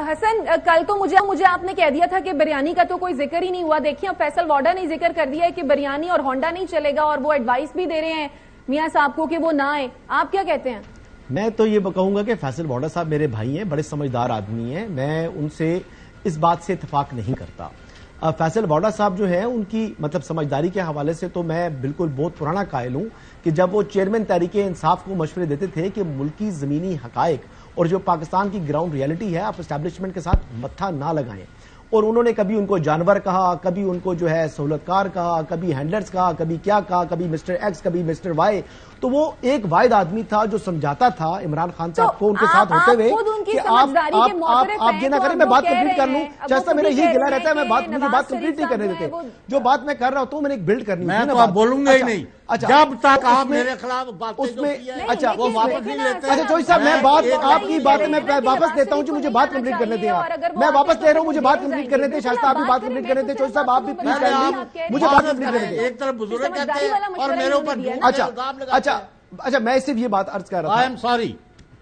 حسن کل تو مجھے آپ نے کہہ دیا تھا کہ بریانی کا تو کوئی ذکر ہی نہیں ہوا. دیکھیں اب فیصل واڈا نے ذکر کر دیا ہے کہ بریانی اور ہونڈا نہیں چلے گا, اور وہ ایڈوائس بھی دے رہے ہیں میاں صاحب کو کہ وہ نہ آئے. آپ کیا کہتے ہیں؟ میں تو یہ کہوں گا کہ فیصل واڈا صاحب میرے بھائی ہیں, بڑے سمجھدار آدمی ہیں, میں ان سے اس بات سے اتفاق نہیں کرتا. فیصل واڈا صاحب جو ہے ان کی مطلب سمجھداری کے حوالے سے تو میں بالکل بہت پرانا قائل ہوں کہ جب وہ چیئرمین تحریک انصاف کو مشورے دیتے تھے کہ ملکی زمینی حقائق اور جو پاکستان کی گراؤنڈ ریئلٹی ہے آپ اسٹیبلشمنٹ کے ساتھ متھا نہ لگائیں, اور انہوں نے کبھی ان کو جانور کہا, کبھی ان کو جو ہے سہولت کار کہا, کبھی ہینڈلرز کہا, کبھی کیا کہا, کبھی مسٹر ایکس, کبھی مسٹر وائی. تو وہ ایک واحد آدمی تھا جو سمجھاتا تھا عمران خان صاحب کو ان کے ساتھ ہوتے ہوئے کہ آپ یہ نہ کریں. میں بات کمپلیٹ کر لوں, جیسا میرا یہ گلا رہتا ہے, مجھے بات کمپلیٹ نہیں کرنے دیتے. جو بات میں کر رہا ہوں میں نے ایک بلڈ کرنی ہے, میں بولوں گا ہی نہیں جب تک آپ میرے خلاف باتیں جو کی ہیں وہ واپس نہیں لیتے. اچھا چوئی صاحب میں بات آپ کی باتیں میں واپس دیتا ہوں جو مجھے بات کمپلیٹ کرنے دیں. میں واپس لے رہا ہوں, مجھے بات کمپلیٹ کرنے دیں. شائستہ آپ بھی بات کمپلیٹ کرنے دیں. چوئی صاحب آپ بھی پلیز کر لیں, مجھے بات کمپلیٹ کرنے دیں. ایک طرف بزرگ کہتے ہیں اور میرے اوپر اچھا میں صرف یہ بات عرض کر رہا آئی ایم سوری.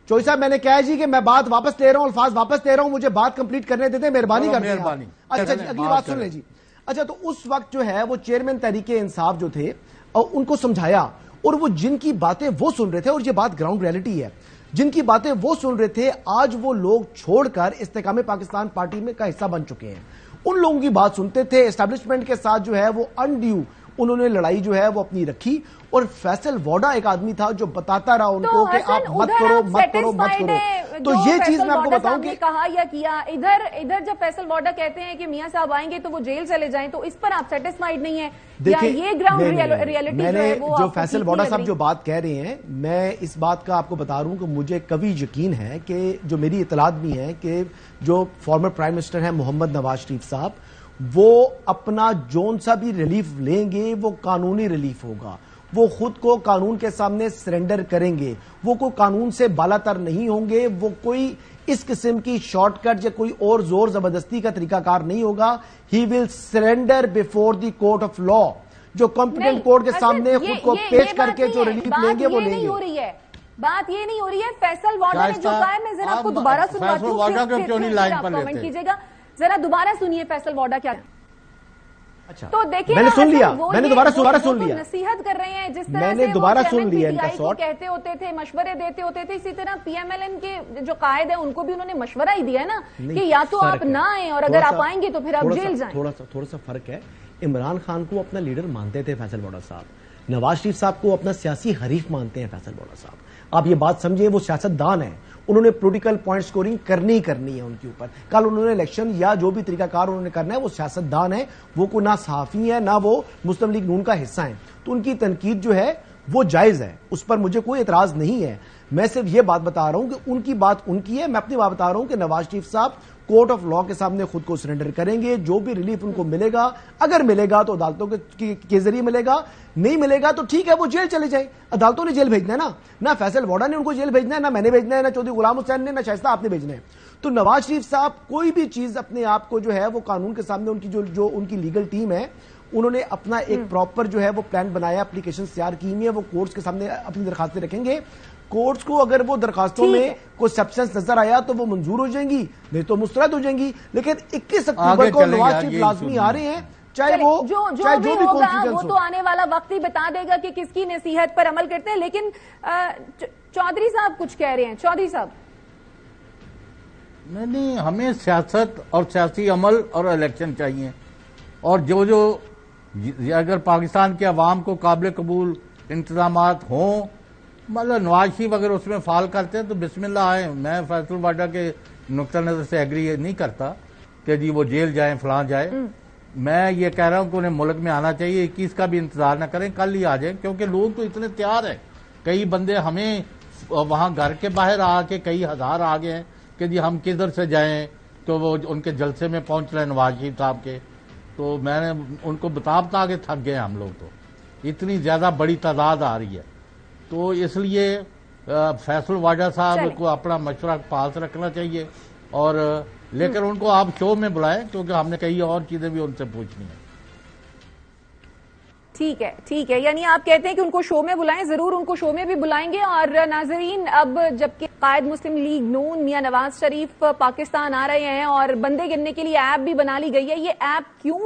چوئی صاحب میں نے کہا جی کہ میں بات واپس لے رہا ہوں, الفاظ واپس لے رہا ہوں, مجھے بات کمپلیٹ کرنے دیتے, مہربانی کرتے ہیں. اچھا اگلی بات سن لیں جی. اچھا تو اس وقت جو ہے وہ چیئرمین تحریک انصاف جو تھے ان کو سمجھایا, اور وہ جن کی باتیں وہ سن رہے تھے, اور یہ بات گراؤنڈ ریئلٹی ہے, جن کی باتیں وہ سن رہے تھے آج وہ لوگ چھوڑ کر استحکام پاکستان پارٹی میں کا حصہ بن چکے ہیں. ان لوگوں کی بات سنتے تھے, اسٹیبلشمنٹ کے ساتھ جو ہے وہ انڈیو انہوں نے لڑائی جو ہے وہ اپنی رکھی, اور فیصل واڈا ایک آدمی تھا جو بتاتا رہا ان کو کہ آپ مت کرو مت کرو مت کرو. تو یہ چیز میں آپ کو بتاؤں کہ کہا یا کیا ادھر جب فیصل واڈا کہتے ہیں کہ میاں صاحب آئیں گے تو وہ جیل چلے جائیں, تو اس پر آپ سیٹسفائیڈ نہیں ہیں یا یہ گراؤنڈ ریئلٹی میں نے جو فیصل واڈا صاحب جو بات کہہ رہے ہیں, میں اس بات کا آپ کو بتا رہا ہوں کہ مجھے کبھی یقین ہے کہ جو میری اطلاعات بھی ہیں کہ جو فارمر پرائم منسٹر ہیں محمد نواز شریف صاحب, وہ اپنا جون سا بھی ریلیف لیں گے وہ قانونی ریلیف ہوگا, وہ خود کو قانون کے سامنے سرنڈر کریں گے, وہ کوئی قانون سے بالا تر نہیں ہوں گے, وہ کوئی اس قسم کی شارٹ کٹ یا کوئی اور زور زبردستی کا طریقہ کار نہیں ہوگا. He will surrender before the court of law, جو کمپیٹنٹ کورٹ کے سامنے خود کو پیش کر کے جو ریلیف لیں گے وہ لیں گے. بات یہ نہیں ہو رہی ہے. فیصل واڈا نے جو کہا ہے میں ذرا آپ کو دوبارہ سنواتی ہوں, کمنٹ کیجیے گا, ذرا دوبارہ سنیے فیصل واڈا کیا. تو دیکھیں میں نے سن لیا, میں نے دوبارہ سن لیا, نصیحت کر رہے ہیں جس طرح میں نے دوبارہ سن لیا ان کا شارٹ کہتے ہوتے تھے, مشورے دیتے ہوتے تھے, اسی طرح پی ایم ایل این کے جو قائد ہیں ان کو بھی انہوں نے مشورہ ہی دیا ہے نا کہ یا تو آپ نہ آئیں اور اگر آپ آئیں گے تو پھر آپ جیل جائیں. تھوڑا سا فرق ہے. عمران خان کو اپنا لیڈر مانتے تھے فیصل واڈا صاحب, نواز شریف صاحب کو اپنا سیاسی حریف مانتے ہیں فیصل واڈا صاحب. آپ یہ بات سمجھیں, وہ سیاست دان ہیں, انہوں نے پولیٹیکل پوائنٹ سکورنگ کرنی ہے ان کے اوپر. کل انہوں نے الیکشن یا جو بھی طریقہ کار انہوں نے کرنا ہے, وہ سیاست دان ہے, وہ کوئی نہ صحافی ہے نہ وہ مسلم لیگ نون کا حصہ ہیں. تو ان کی تنقید جو ہے وہ جائز ہے, اس پر مجھے کوئی اعتراض نہیں ہے. میں صرف یہ بات بتا رہا ہوں کہ ان کی بات ان کی ہے, میں اپنی بات بتا رہا ہوں کہ نواز شریف صاحب کورٹ آف لا کے سامنے خود کو سرنڈر کریں گے. جو بھی ریلیف ان کو ملے گا, اگر ملے گا تو عدالتوں کے ذریعے ملے گا, نہیں ملے گا تو ٹھیک ہے وہ جیل چلے جائیں. عدالتوں نے جیل بھیجنا ہے نا, نہ فیصل واڈا نے ان کو جیل بھیجنا ہے, نہ میں نے بھیجنا ہے, نہ چودھری غلام حسین نے, نہ شائستہ آپ نے بھیجنا ہے. تو نواز شریف صاحب کوئی بھی چیز اپنے آپ کو جو ہے وہ قانون کے سامنے, ان کی جو ان کی لیگل ٹیم ہے انہوں نے اپنا ایک پراپر جو ہے وہ پلان بنایا, اپلیکیشن تیار کی ہوئی ہے, وہ کورٹس کے سامنے اپنی درخواستیں رکھیں گے. کورٹس کو اگر وہ درخواستوں میں کوئی سبسٹنس نظر آیا تو وہ منظور ہو جائیں گی, نہیں تو مسترد ہو جائیں گی. لیکن 21 اکتوبر کو نواز شریف لازمی آ رہے ہیں, چاہے جو بھی وہ تو آنے والا وقت ہی بتا دے گا کہ کس کی نصیحت پر عمل کرتے ہیں. لیکن چودھری صاحب کچھ کہہ رہے ہیں. چودھری صاحب نہیں, ہمیں سیاست اور سیاسی عمل اور الیکشن چاہیے, اور جو اگر پاکستان کے عوام کو قابل قبول انتظامات ہوں, مطلب نواز شریف اگر اس میں فعال کرتے ہیں تو بسم اللہ آئیں. میں فیصل واڈا کے نقطہ نظر سے ایگری نہیں کرتا کہ جی وہ جیل جائیں فلاں جائیں. میں یہ کہہ رہا ہوں کہ انہیں ملک میں آنا چاہیے, 21 کا بھی انتظار نہ کریں, کل ہی آ جائیں, کیونکہ لوگ تو اتنے تیار ہیں. کئی بندے ہمیں وہاں گھر کے باہر آ کے کئی ہزار آ گئے ہیں کہ جی ہم کدھر سے جائیں, تو وہ ان کے جلسے میں پہنچ رہے ہیں نواز شریف صاحب کے. تو میں نے ان کو بتا کے تھک گئے ہم لوگ, تو اتنی زیادہ بڑی تعداد آ رہی ہے. تو اس لیے فیصل واڈا صاحب کو اپنا مشورہ پاس رکھنا چاہیے, اور لیکن ان کو آپ شو میں بلائیں, کیونکہ ہم نے کئی اور چیزیں بھی ان سے پوچھنی ہیں. ٹھیک ہے یعنی آپ کہتے ہیں کہ ان کو شو میں بلائیں, ضرور ان کو شو میں بھی بلائیں گے. اور ناظرین, اب جبکہ قائد مسلم لیگ نون میاں نواز شریف پاکستان آ رہے ہیں اور بندے گننے کے لیے ایپ بھی بنا لی گئی ہے, یہ ایپ کیوں